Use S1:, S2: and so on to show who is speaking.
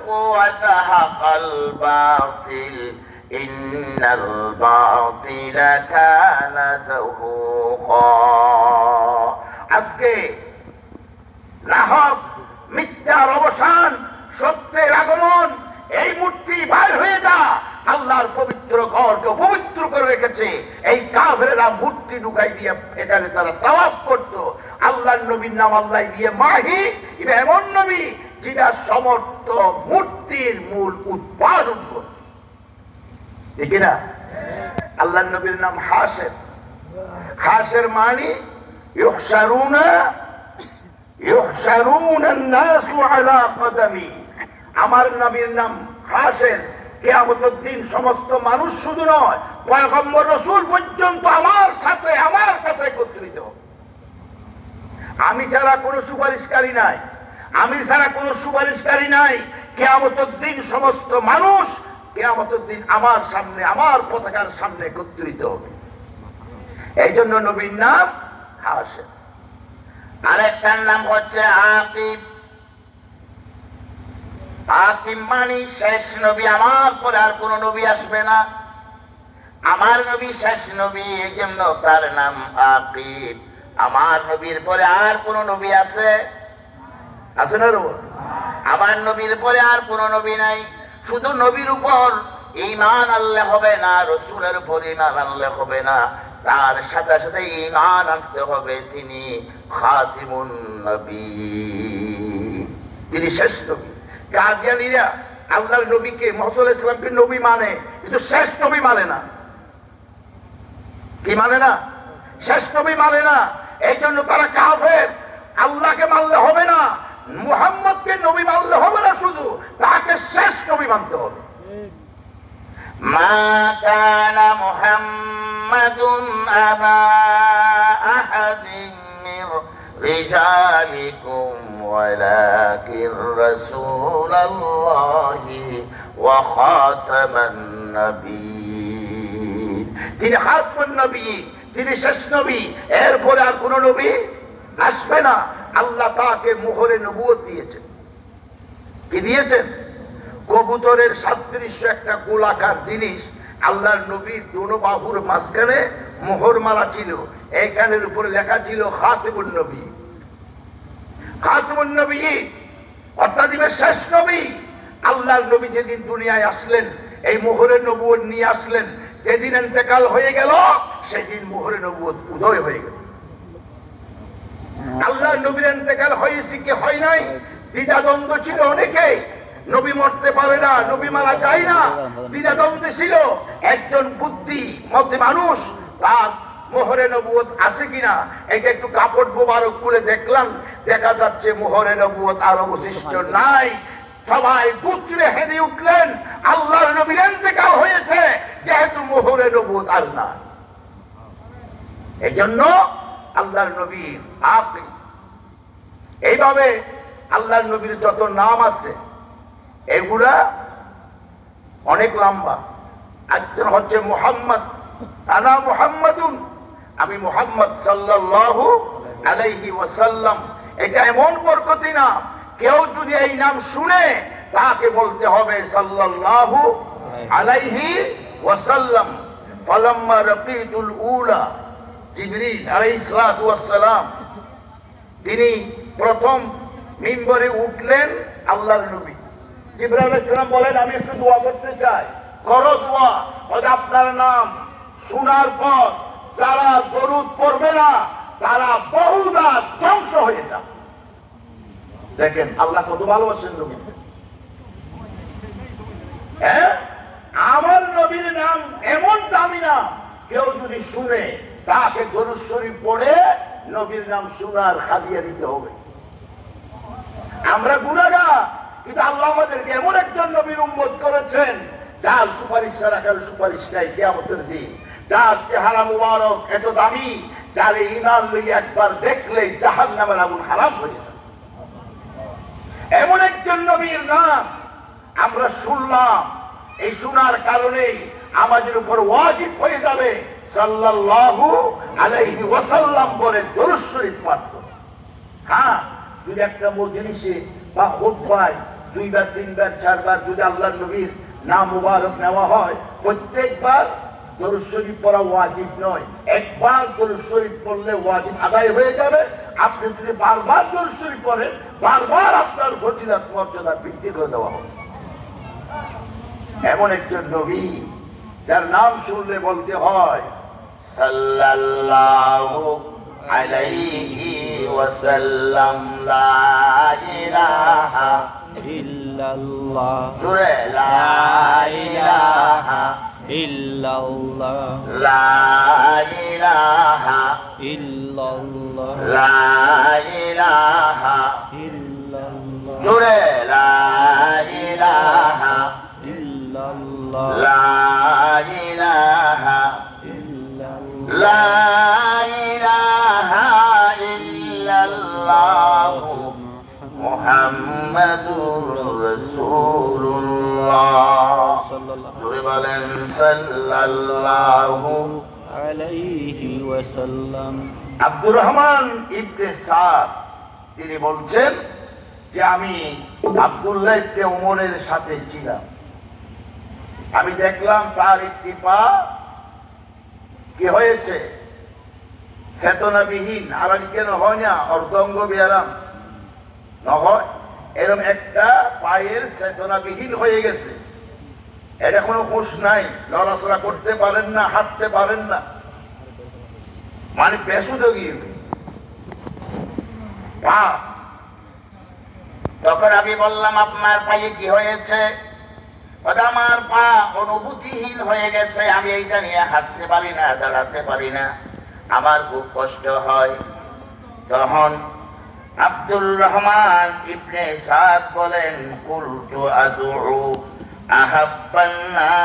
S1: وزهق الباطل إن الباطل كان زهوقا আজকে নাহক মিথ্যার অবসান সত্যের আগমন এই মূর্তি বাইর হয়ে যা আল্লাহর পবিত্র ঘরকে পবিত্র করে রেখেছে এই কাফেরেরা মূর্তি ঢুকাই দিয়ে এখানে তারা তাওয়াফ করত আল্লাহর নবীর নাম আল্লাহ দিয়ে মাহি এটা এমন নবী যেটা সমর্থ মূর্তির মূল উৎপাদন করত ঠিক না আল্লাহর নবীর নাম হাসের হাসের মানে ইউহশারুনা الناس على قدمي আমার নবীর নাম হাসের কিয়ামতের দিন সমস্ত মানুষ শুধু নয় পয়গম্বর রাসূল পর্যন্ত আমার সাথে আমার কাছে একত্রিত আমি ছাড়া কোনো সুপারিশকারী নাই আমি ছাড়া কোনো সুপারিশকারী নাই কিয়ামতের দিন সমস্ত মানুষ কিয়ামতের দিন আমার সামনে আমার পতাকার সামনে একত্রিত হবে এই জন্য নবীর নাম হাসের আরেকটার নাম হচ্ছে আকিব আকিব মানে শেষ নবী আমার পরে আর কোন নবী আসবে না আমার নবী শেষ নবী এই জন্য তার নাম আকিব আমার নবীর পরে আর কোন নবী আছে আছে না আমার নবীর পরে আর কোন নবী নাই শুধু নবীর উপর ঈমান আনলে হবে না রাসূলের উপর ঈমান আনলে হবে না তার সাথে সাথে ঈমান আনতে হবে তিনি খাতিমুন নবী তিনি শেষ নবী কাদিয়ানীরা আল্লাহর নবীকে মুহাম্মদ সাল্লাল্লাহু আলাইহি ওয়াসাল্লামকে নবী মানে কিন্তু শেষ নবী মানে না কি মানে না শেষ নবী মানে না এই জন্য তারা কাফের আল্লাহকে মানলে হবে না মুহাম্মদকে নবী মানলে হবে না শুধু তাকে শেষ নবী মানতে হবে মা কানা মুহাম্মাদুন আবা আহাদিন মির রিজালিকুম ওয়ালাকিন রাসূলুল্লাহি ওয়া খাতামান নবিয়্যিন তিনি খাতামুন নবিয়্যিন তিনি শেষ নবী এরপরে আর কোন নবী আসবে না আল্লাহ তাকে মোহরে নবুয়ত দিয়েছেন কি দিয়েছেন কবুতরের সাদৃশ্য একটা গোলাকার জিনিস আল্লাহর নবীর দোনো বাহুর মাঝখানে মোহর মারা ছিল এইখানের উপরে লেখা ছিল খাতিমুন নবী খাতিমুন নবী অর্থাৎ শেষ নবী আল্লাহর নবী যেদিন দুনিয়ায় আসলেন এই মোহরে নবুয়ত নিয়ে আসলেন যেদিন ইন্তেকাল হয়ে গেল সেদিন মোহরে নবুয়ত উদয় হয়ে গেল আল্লাহর নবীর ইন্তেকাল হয়েছে কি হয় নাই দ্বিধাদ্বন্দ্ব ছিল অনেকেই নবী মরতে পারে না নবী মারা যায় না দ্বিধাদ্বন্দ্বে ছিল একজন বুদ্ধিমতী মানুষ তার মোহরে নবুয়ত আছে কিনা এটা একটু কাপড় মোবারক খুলে দেখলাম দেখা যাচ্ছে মোহরে নবুয়ত আর অবশিষ্ট নাই সবাই বুঝলে হেরে উঠলেন আল্লাহর নবীর ইন্তেকাল হয়েছে যেহেতু মোহরে নবুয়ত আর না এই জন্য আল্লাহর নবীর আপনি এইভাবে আল্লাহর নবীর যত নাম আছে এগুলা অনেক লম্বা একজন হচ্ছে মুহাম্মদ আনা মুহাম্মাদুন আমি মুহাম্মদ সাল্লাল্লাহু আলাইহি ওয়াসাল্লাম এটা এমন বরকতি নাম কেউ যদি এই নাম শুনে তাকে বলতে হবে সাল্লাল্লাহু আলাইহি ওয়াসাল্লাম ফালাম্মা রাকিতুল উলা জিবরিল আলাইহিস সালাতু ওয়াস সালাম তিনি প্রথম মিম্বরে উঠলেন আল্লাহর নবী জিবরাইল আলাইহিস সালাম বলেন আমি একটু দোয়া করতে চাই করো দোয়া ওই আপনার নাম শোনার পর যারা দরুদ পড়বে না তারা বহুদা ধ্বংস হয়ে যাবে দেখেন আল্লাহ কত ভালোবাসেন নবী হ্যাঁ আমার নবীর নাম এমন দামি নাম কেউ যদি শুনে তাকে দরুদ শরীফ পড়ে নবীর নাম শোনার হাদিয়া দিতে হবে আমরা গুনাহগার কিন্তু আল্লাহ আমাদেরকে এমন একজন নবীর উম্মত করেছেন যার সুপারিশ ছাড়া কারো সুপারিশ নাই কিয়ামতের দিন যার চেহারা মুবারক এত দামি যার ঈমান লইয়া একবার দেখলে জাহান্নামের আগুন হারাম হয়ে যাবে এমন একজন নবীর নাম আমরা শুনলাম এই শোনার কারণেই আমাদের উপর ওয়াজিব হয়ে যাবে সাল্লাল্লাহু আলাইহি ওয়াসাল্লাম বলে দরুদ শরীফ পাঠ করো হ্যাঁ যদি একটা মজলিসে বা খুতবায় দুইবার, তিনবার, চারবার যদি আল্লাহর নবীর নাম মুবারক নেওয়া হয়, প্রত্যেকবার দরুদ শরীফ পড়া ওয়াজিব নয়, একবার দরুদ শরীফ পড়লে ওয়াজিব আদায় হয়ে যাবে। আপনি যদি বারবার দরুদ শরীফ পড়েন, বারবার আপনার ফজিলত মর্যাদা বৃদ্ধি করে দেওয়া হবে। এমন একজন নবী যার নাম শুনলে বলতে হয় সাল্লাল্লাহু আলাইহি ওয়াসাল্লাম, লা ইলাহা
S2: ইল্লাল্লাহ,
S1: জোরে লা ইলাহা
S2: ইল্লাল্লাহ,
S1: লা ইলাহা
S2: ইল্লাল্লাহ,
S1: লা ইলাহা
S2: ইল্লাল্লাহ,
S1: জোরে লা ইলাহা
S2: ইল্লাল্লাহ,
S1: লা ইলাহা
S2: ইল্লাল্লাহ,
S1: লা ইলাহা ইল্লাল্লাহ মুহাম্মাদুর রাসূলুল্লাহ।
S2: সাল্লাল্লাহু
S1: জোরে বলেন সাল্লাল্লাহু।
S2: আলাইহি ওয়াসাল্লাম।
S1: আব্দুর রহমান ইবনে সাদ তিনি বলছেন যে আমি আব্দুল্লাহ ইবনে ওমরের সাথে ছিলাম, আমি দেখলাম তার একটি পা কি হয়েছে, চেতনাবিহীন। আর কেন হয় না, অর্ধঙ্গ ব্যায়াম নহয়, এরকম একটা পায়ের চেতনাবিহীন হয়ে গেছে, এটা কোনো হুঁশ নাই, নড়াচড়া করতে পারেন না, হাঁটতে পারেন না, মানে বেসুযোগী পা। তখন আমি বললাম আপনার পায়ে কি হয়েছে? আমার পা অনুভূতিহীন হয়ে গেছে, আমি এইটা নিয়ে হাঁটতে পারি না, দাঁড়াতে পারি না, আমার খুব কষ্ট হয়। তখন আব্দুর রহমান ইবনে সাদ বলেন কুলতু আদউ আহাব্বান